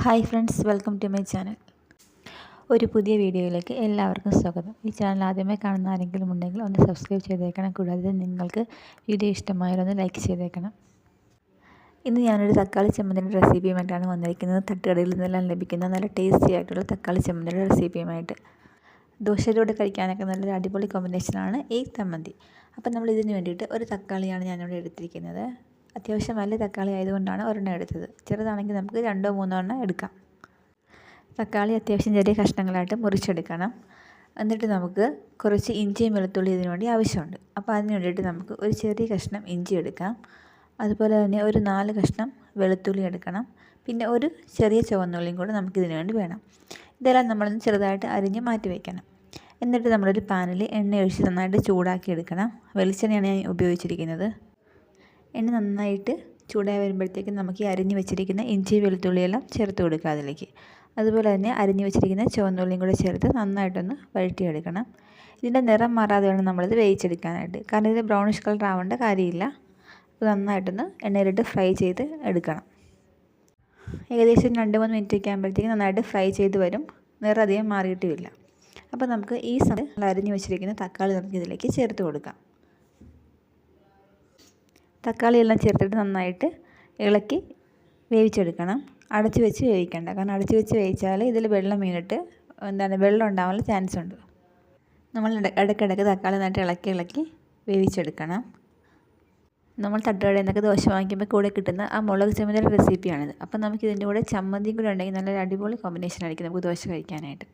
Hi friends, welcome to my channel. ഒരു പുതിയ വീഡിയോയിലേക്ക് എല്ലാവർക്കും സ്വാഗതം. ഈ ചാനൽ ആദ്യമായി കാണുന്ന ആരെങ്കിലും ഉണ്ടെങ്കിൽ ഒന്ന് സബ്സ്ക്രൈബ് ചെയ്തേക്കണം. കൂടാതെ നിങ്ങൾക്ക് വീഡിയോ ഇഷ്ടമായാലൊന്ന് ലൈക്ക് ചെയ്തേക്കണം. ഇന്ന് ഞാനൊരു തക്കാളി ചമ്മന്തിയുടെ റെസിപ്പിയുമായിട്ടാണ് വന്നിരിക്കുന്നത്. തട്ടുകടയിൽ നിന്നെല്ലാം ലഭിക്കുന്ന നല്ല ടേസ്റ്റി ആയിട്ടുള്ള തക്കാളി ചമ്മന്തിയുടെ റെസിപ്പിയുമായിട്ട്. ദോശയിലൂടെ കഴിക്കാനൊക്കെ നല്ലൊരു അടിപൊളി കോമ്പിനേഷനാണ് ഈ ചമ്മന്തി. അപ്പം നമ്മൾ ഇതിന് വേണ്ടിയിട്ട് ഒരു തക്കാളിയാണ് ഞാനിവിടെ എടുത്തിരിക്കുന്നത്. അത്യാവശ്യം വലിയ തക്കാളി ആയതുകൊണ്ടാണ് ഒരെണ്ണം എടുത്തത്. ചെറുതാണെങ്കിൽ നമുക്ക് 2-3 എണ്ണം എടുക്കാം. തക്കാളി അത്യാവശ്യം ചെറിയ കഷ്ണങ്ങളായിട്ട് മുറിച്ചെടുക്കണം. എന്നിട്ട് നമുക്ക് കുറച്ച് ഇഞ്ചിയും വെളുത്തുള്ളി ഇതിനു വേണ്ടി ആവശ്യമുണ്ട്. അപ്പോൾ അതിന് വേണ്ടിയിട്ട് നമുക്ക് ഒരു ചെറിയ കഷ്ണം ഇഞ്ചി എടുക്കാം. അതുപോലെ തന്നെ ഒരു 4 കഷ്ണം വെളുത്തുള്ളി എടുക്കണം. പിന്നെ ഒരു ചെറിയ ചുവന്നുള്ളിയും കൂടെ നമുക്കിതിനു വേണ്ടി വേണം. ഇതെല്ലാം നമ്മളൊന്ന് ചെറുതായിട്ട് അരിഞ്ഞ് മാറ്റി വയ്ക്കണം. എന്നിട്ട് നമ്മളൊരു പാനിൽ എണ്ണ ഒഴിച്ച് നന്നായിട്ട് ചൂടാക്കി എടുക്കണം. വെളിച്ചെണ്ണയാണ് ഞാൻ ഉപയോഗിച്ചിരിക്കുന്നത്. എണ്ണ നന്നായിട്ട് ചൂടായി വരുമ്പോഴത്തേക്കും നമുക്ക് ഈ അരിഞ്ഞ് വെച്ചിരിക്കുന്ന ഇഞ്ചി വെളുത്തുള്ളിയെല്ലാം ചേർത്ത് കൊടുക്കുക അതിലേക്ക്. അതുപോലെ തന്നെ അരിഞ്ഞ് വെച്ചിരിക്കുന്ന ചുവന്നുള്ളിയും കൂടെ ചേർത്ത് നന്നായിട്ടൊന്ന് വഴറ്റിയെടുക്കണം. ഇതിൻ്റെ നിറം മാറാതെ വേണം നമ്മളിത് വേവിച്ചെടുക്കാനായിട്ട്. കാരണം ഇത് ബ്രൗണിഷ് കളർ ആവേണ്ട കാര്യമില്ല. അപ്പോൾ നന്നായിട്ടൊന്ന് എണ്ണയിലിട്ട് ഫ്രൈ ചെയ്ത് എടുക്കണം. ഏകദേശം 2-3 മിനിറ്റ് ആകുമ്പോഴത്തേക്കും നന്നായിട്ട് ഫ്രൈ ചെയ്ത് വരും. നിറം അധികം മാറിയിട്ടുമില്ല. അപ്പോൾ നമുക്ക് ഈ സമയം അരിഞ്ഞ് വെച്ചിരിക്കുന്ന തക്കാളി നമുക്ക് ഇതിലേക്ക് ചേർത്ത് കൊടുക്കാം. തക്കാളിയെല്ലാം ചേർത്തിട്ട് നന്നായിട്ട് ഇളക്കി വേവിച്ചെടുക്കണം. അടച്ച് വെച്ച് വേവിക്കേണ്ട. കാരണം അടച്ച് വെച്ച് വേവിച്ചാൽ ഇതിൽ വെള്ളം വീണിട്ട് വെള്ളം ഉണ്ടാവാനുള്ള ചാൻസ് ഉണ്ട്. നമ്മൾ ഇടയ്ക്കിടയ്ക്ക് തക്കാളി നന്നായിട്ട് ഇളക്കി വേവിച്ചെടുക്കണം. നമ്മൾ തട്ടുകടയിൽ നിന്നൊക്കെ ദോശ വാങ്ങിക്കുമ്പോൾ കൂടെ കിട്ടുന്ന ആ മുളക് ചമ്മന്തിയുടെ റെസിപ്പിയാണിത്. അപ്പം നമുക്ക് ഇതിൻ്റെ കൂടെ ചമ്മന്തിയും കൂടെ ഉണ്ടെങ്കിൽ നല്ലൊരു അടിപൊളി കോമ്പിനേഷൻ ആയിരിക്കും നമുക്ക് ദോശ കഴിക്കാനായിട്ട്.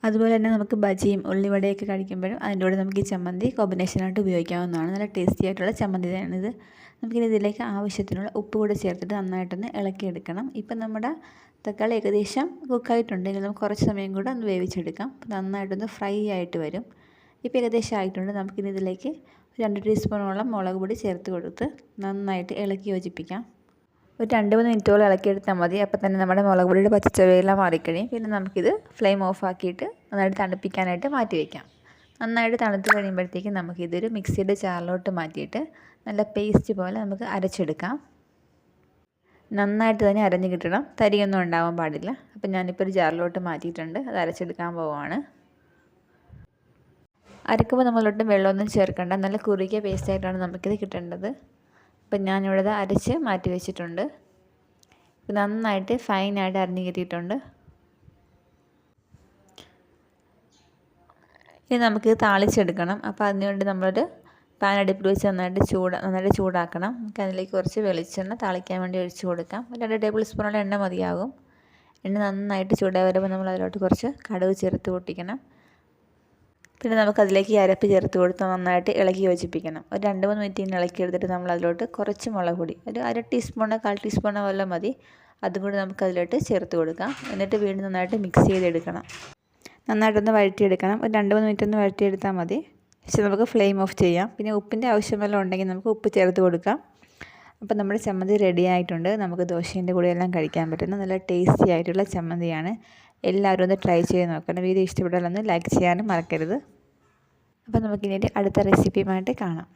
അതുപോലെ തന്നെ നമുക്ക് ബജിയും ഉള്ളിവടയൊക്കെ കഴിക്കുമ്പോഴും അതിൻ്റെ കൂടെ നമുക്ക് ഈ ചമ്മന്തി കോമ്പിനേഷനായിട്ട് ഉപയോഗിക്കാവുന്നതാണ്. നല്ല ടേസ്റ്റി ആയിട്ടുള്ള ചമ്മന്തിയാണിത്. നമുക്കിനി ഇതിലേക്ക് ആവശ്യത്തിനുള്ള ഉപ്പ് കൂടെ ചേർത്തിട്ട് നന്നായിട്ടൊന്ന് ഇളക്കിയെടുക്കണം. ഇപ്പം നമ്മുടെ തക്കാളി ഏകദേശം കുക്കായിട്ടുണ്ടെങ്കിൽ നമുക്ക് കുറച്ച് സമയം കൂടെ ഒന്ന് വേവിച്ചെടുക്കാം. അപ്പോൾ നന്നായിട്ടൊന്ന് ഫ്രൈ ആയിട്ട് വരും. ഇപ്പോൾ ഏകദേശം ആയിട്ടുണ്ട്. നമുക്കിനി ഇതിലേക്ക് 2 ടീസ്പൂണോളം മുളക് പൊടി ചേർത്ത് കൊടുത്ത് നന്നായിട്ട് ഇളക്കി യോജിപ്പിക്കാം. ഒരു 2-3 മിനിറ്റോളം ഇളക്കിയെടുത്താൽ മതി. അപ്പോൾ തന്നെ നമ്മുടെ മുളക് പൊടിയുടെ പച്ചച്ചുവയെല്ലാം മാറിക്കഴിയും. പിന്നെ നമുക്കിത് ഫ്ലെയിം ഓഫാക്കിയിട്ട് നന്നായിട്ട് തണുപ്പിക്കാനായിട്ട് മാറ്റി വയ്ക്കാം. നന്നായിട്ട് തണുത്ത് കഴിയുമ്പോഴത്തേക്കും നമുക്കിതൊരു മിക്സിയുടെ ജാറിലോട്ട് മാറ്റിയിട്ട് നല്ല പേസ്റ്റ് പോലെ നമുക്ക് അരച്ചെടുക്കാം. നന്നായിട്ട് തന്നെ അരഞ്ഞ് കിട്ടണം. തരിയൊന്നും ഉണ്ടാവാൻ പാടില്ല. അപ്പം ഞാനിപ്പോൾ ഒരു ജാറിലോട്ട് മാറ്റിയിട്ടുണ്ട്. അത് അരച്ചെടുക്കാൻ പോവുകയാണ്. അരക്കുമ്പോൾ നമ്മളൊട്ടും വെള്ളമൊന്നും ചേർക്കേണ്ട. നല്ല കുറുകിയ പേസ്റ്റായിട്ടാണ് നമുക്കിത് കിട്ടേണ്ടത്. അപ്പം ഞാനിവിടെ അരച്ച് മാറ്റി വെച്ചിട്ടുണ്ട്. നന്നായിട്ട് ഫൈനായിട്ട് അരിഞ്ഞ് കിട്ടിയിട്ടുണ്ട്. ഇനി നമുക്കിത് താളിച്ചെടുക്കണം. അപ്പോൾ അതിനുവേണ്ടി നമ്മളൊരു പാൻ അടുപ്പിൽ വെച്ച് നന്നായിട്ട് ചൂടാക്കണം. നമുക്ക് അതിലേക്ക് കുറച്ച് വെളിച്ചെണ്ണ താളിക്കാൻ വേണ്ടി ഒഴിച്ച് കൊടുക്കാം. 2 ടേബിൾ സ്പൂണോളം എണ്ണ മതിയാകും. എണ്ണ നന്നായിട്ട് ചൂടായി വരുമ്പോൾ നമ്മൾ അതിലോട്ട് കുറച്ച് കടുക് ചേർത്ത് പൊട്ടിക്കണം. പിന്നെ നമുക്കതിലേക്ക് ഈ അരപ്പ് ചേർത്ത് കൊടുത്ത് നന്നായിട്ട് ഇളക്കി യോജിപ്പിക്കണം. ഒരു 2-3 മിനിറ്റ് ഇളക്കിയെടുത്തിട്ട് നമ്മൾ അതിലോട്ട് കുറച്ച് മുളക് പൊടി ഒരു 1/2 ടീസ്പൂണോ 1/4 ടീസ്പൂണോ വല്ലതും മതി. അതും കൂടി നമുക്കതിലോട്ട് ചേർത്ത് കൊടുക്കാം. എന്നിട്ട് വീണ്ടും നന്നായിട്ട് മിക്സ് ചെയ്തെടുക്കണം. നന്നായിട്ടൊന്ന് വഴറ്റിയെടുക്കണം. ഒരു 2-3 മിനിറ്റ് ഒന്ന് വഴറ്റിയെടുത്താൽ മതി. പക്ഷേ നമുക്ക് ഫ്ലെയിം ഓഫ് ചെയ്യാം. പിന്നെ ഉപ്പിൻ്റെ ആവശ്യം വല്ലതും ഉണ്ടെങ്കിൽ നമുക്ക് ഉപ്പ് ചേർത്ത് കൊടുക്കാം. അപ്പോൾ നമ്മുടെ ചമ്മന്തി റെഡി ആയിട്ടുണ്ട്. നമുക്ക് ദോശേൻ്റെ കൂടെ എല്ലാം കഴിക്കാൻ പറ്റുന്ന നല്ല ടേസ്റ്റി ആയിട്ടുള്ള ചമ്മന്തിയാണ്. എല്ലാവരും ഒന്ന് ട്രൈ ചെയ്ത് നോക്കണം. വീഡിയോ ഇഷ്ടപ്പെട്ടാലൊന്ന് ലൈക്ക് ചെയ്യാനും മറക്കരുത്. അപ്പോൾ നമുക്കിനി അടുത്ത റെസിപ്പിയുമായിട്ട് കാണാം.